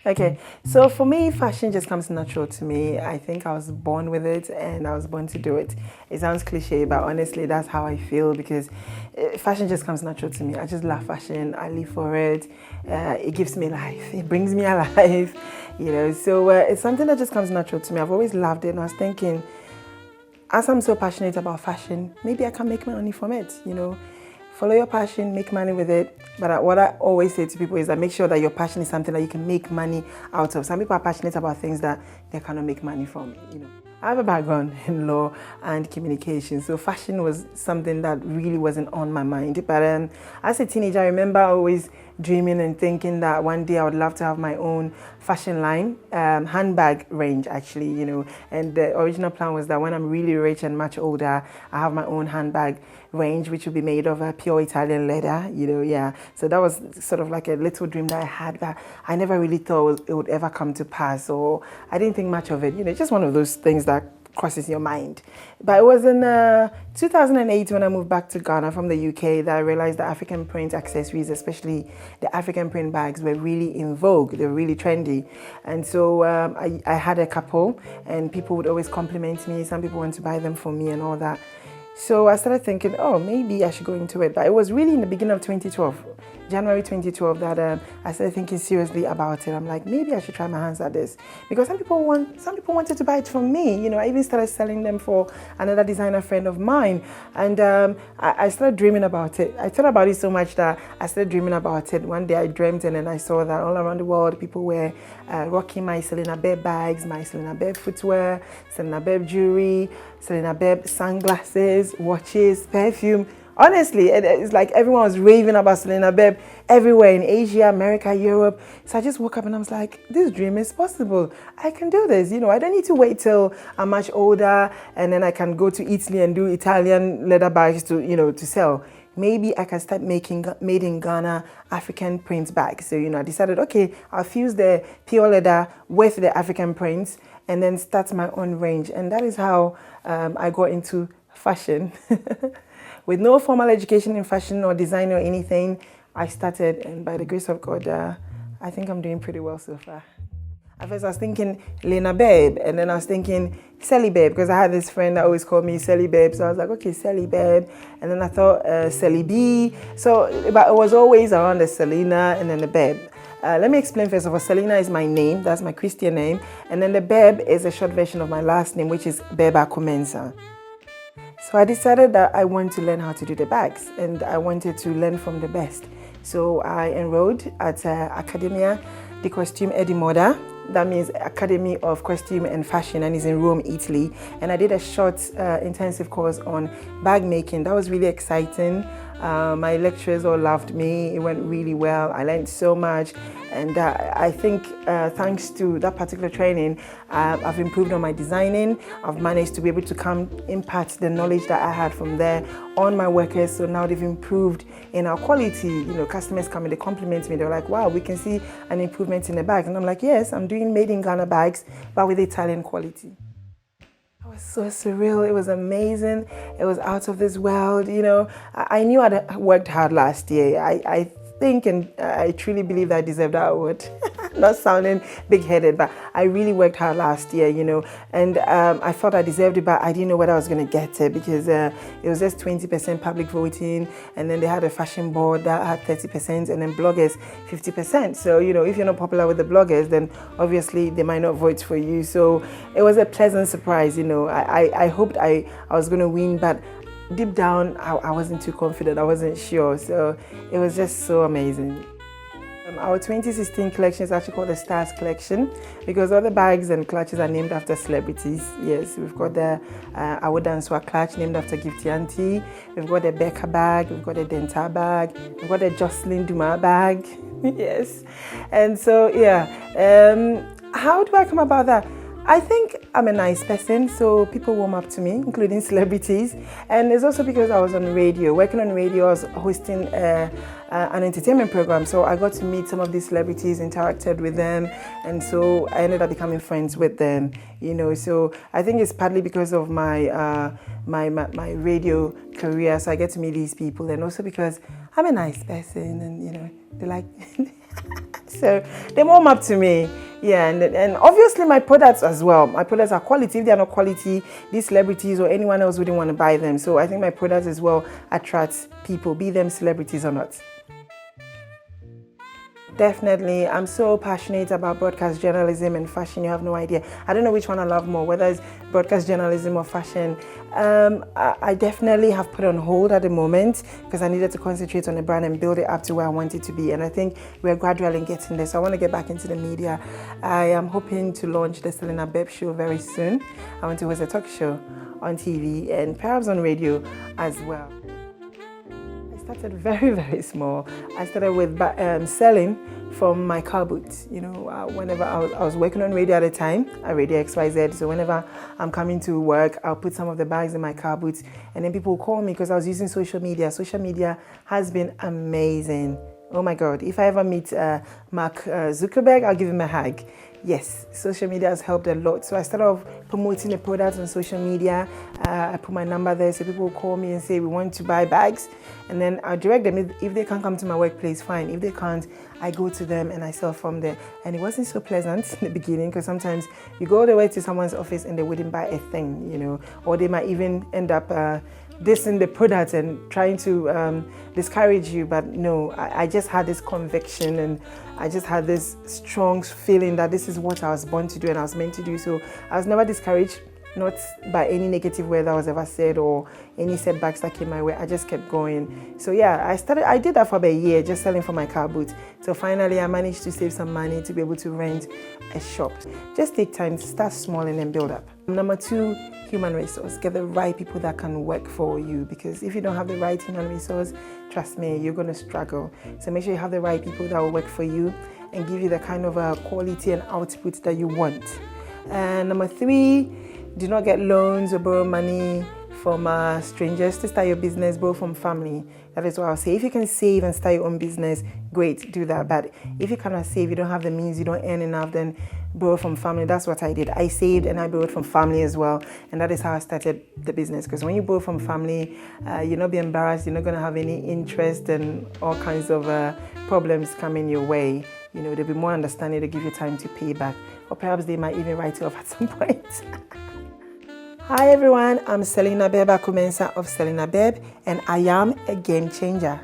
Okay, so for me, fashion just comes natural to me. I think I was born with it and I was born to do it. It sounds cliche, but honestly, that's how I feel because fashion just comes natural to me. I just love fashion. I live for it. It gives me life. It brings me alive, So it's something that just comes natural to me. I've always loved it and I was thinking, as I'm so passionate about fashion, maybe I can make money from it, Follow your passion, make money with it. But what I always say to people is that make sure that your passion is something that you can make money out of. Some people are passionate about things that they cannot make money from, I have a background in law and communication, so fashion was something that really wasn't on my mind. But as a teenager, I remember always dreaming and thinking that one day I would love to have my own fashion line, handbag range actually, and the original plan was that when I'm really rich and much older, I have my own handbag range, which will be made of pure Italian leather, So that was sort of like a little dream that I had, but I never really thought it would ever come to pass, or I didn't think much of it, just one of those things that crosses your mind. But it was in 2008 when I moved back to Ghana from the UK that I realized that African print accessories, especially the African print bags, were really in vogue. They were really trendy. And so I had a couple and people would always compliment me. Some people want to buy them for me and all that. So I started thinking, oh, maybe I should go into it. But it was really in the beginning of 2012, January 2012, that I started thinking seriously about it. I'm like, maybe I should try my hands at this. Because some people wanted to buy it from me. I even started selling them for another designer friend of mine. And I started dreaming about it. I thought about it so much that I started dreaming about it. One day I dreamt and then I saw that all around the world, people were rocking my Selina Beb bags, my Selina Beb footwear, Selina Beb jewelry, Selina Beb sunglasses, watches, perfume. Honestly, it's like everyone was raving about Selina Beb everywhere in Asia, America, Europe. So I just woke up and I was like, this dream is possible. I can do this. I don't need to wait till I'm much older and then I can go to Italy and do Italian leather bags to sell. Maybe I can start making made in Ghana African print bags. So, I decided, okay, I'll fuse the pure leather with the African prints and then start my own range. And that is how I got into fashion. With no formal education in fashion or design or anything, I started, and by the grace of God, I think I'm doing pretty well so far. At first I was thinking Selina Beb, and then I was thinking Selly Beb, because I had this friend that always called me Selly Beb, so I was like, okay, Selly Beb, and then I thought Selly B, but it was always around the Selina and then the Beb. Let me explain first of all. Selina is my name, that's my Christian name, and then the Beb is a short version of my last name, which is Bebaako-Mensah. So I decided that I want to learn how to do the bags and I wanted to learn from the best. So I enrolled at Academia di Costume e di Moda. That means Academy of Costume and Fashion, and is in Rome, Italy. And I did a short intensive course on bag making. That was really exciting. My lecturers all loved me. It went really well. I learned so much. And I think thanks to that particular training, I've improved on my designing. I've managed to be able to impart the knowledge that I had from there on my workers. So now they've improved in our quality. Customers come and they compliment me. They're like, wow, we can see an improvement in the bag. And I'm like, yes, I'm doing made in Ghana bags, but with Italian quality. It was so surreal. It was amazing. It was out of this world. I knew I'd worked hard last year. I think and I truly believe that I deserve that award. Not sounding big-headed, but I really worked hard last year, and I thought I deserved it, but I didn't know whether I was going to get it because it was just 20% public voting, and then they had a fashion board that had 30%, and then bloggers 50%. So, if you're not popular with the bloggers, then obviously they might not vote for you. So it was a pleasant surprise, I hoped I was going to win, but deep down, I wasn't too confident. I wasn't sure. So it was just so amazing. Our 2016 collection is actually called the Stars Collection because all the bags and clutches are named after celebrities. Yes, we've got the Awodanswa clutch named after Gifty Auntie. We've got the Becca bag. We've got the Denta bag. We've got the Jocelyn Duma bag. Yes. And so, yeah. How do I come about that? I think I'm a nice person, so people warm up to me, including celebrities. And it's also because I was on radio. Working on radio, I was hosting an entertainment program, so I got to meet some of these celebrities, interacted with them, and so I ended up becoming friends with them. So I think it's partly because of my my radio career, so I get to meet these people, and also because I'm a nice person, and they like So they warm up to me. Yeah, and obviously my products as well. My products are quality. If they are not quality, these celebrities or anyone else wouldn't want to buy them. So I think my products as well attract people, be them celebrities or not. Definitely. I'm so passionate about broadcast journalism and fashion. You have no idea. I don't know which one I love more, whether it's broadcast journalism or fashion. I definitely have put on hold at the moment because I needed to concentrate on the brand and build it up to where I want it to be. And I think we're gradually getting there. So I want to get back into the media. I am hoping to launch the Selina Beb show very soon. I want to host a talk show on TV and perhaps on radio as well. I started very, very small. I started with selling from my car boots. You know, whenever I was working on radio at the time, at Radio XYZ. So whenever I'm coming to work, I'll put some of the bags in my car boots, and then people will call me because I was using social media. Social media has been amazing. Oh my God! If I ever meet Mark Zuckerberg, I'll give him a hug. Yes, social media has helped a lot. So I started off promoting the products on social media. I put my number there so people will call me and say, we want to buy bags. And then I direct them. If they can't come to my workplace, fine. If they can't, I go to them and I sell from there. And it wasn't so pleasant in the beginning because sometimes you go all the way to someone's office and they wouldn't buy a thing, you know, or they might even end up dissing the product and trying to discourage you. But no, I just had this conviction and I just had this strong feeling that this is what I was born to do and I was meant to do. So I was never discouraged, not by any negative word that was ever said or any setbacks that came my way. I just kept going. So yeah, I did that for about a year, just selling for my car boots. So finally I managed to save some money to be able to rent a shop. Just take time to start small and then build up. Number 2, human resource. Get the right people that can work for you, because if you don't have the right human resource, trust me, you're going to struggle. So make sure you have the right people that will work for you and give you the kind of quality and output that you want. And number 3, do not get loans or borrow money from strangers to start your business. Borrow from family. That is what I'll say. If you can save and start your own business, great, do that. But if you cannot save, you don't have the means, you don't earn enough, then borrow from family. That's what I did. I saved and I borrowed from family as well. And that is how I started the business. Because when you borrow from family, you're not be embarrassed. You're not going to have any interest and all kinds of problems coming your way. You know, they'll be more understanding to give you time to pay back. Or perhaps they might even write you off at some point. Hi everyone, I'm Selina Bebaako-Mensah of Selina Beb, and I am a game changer.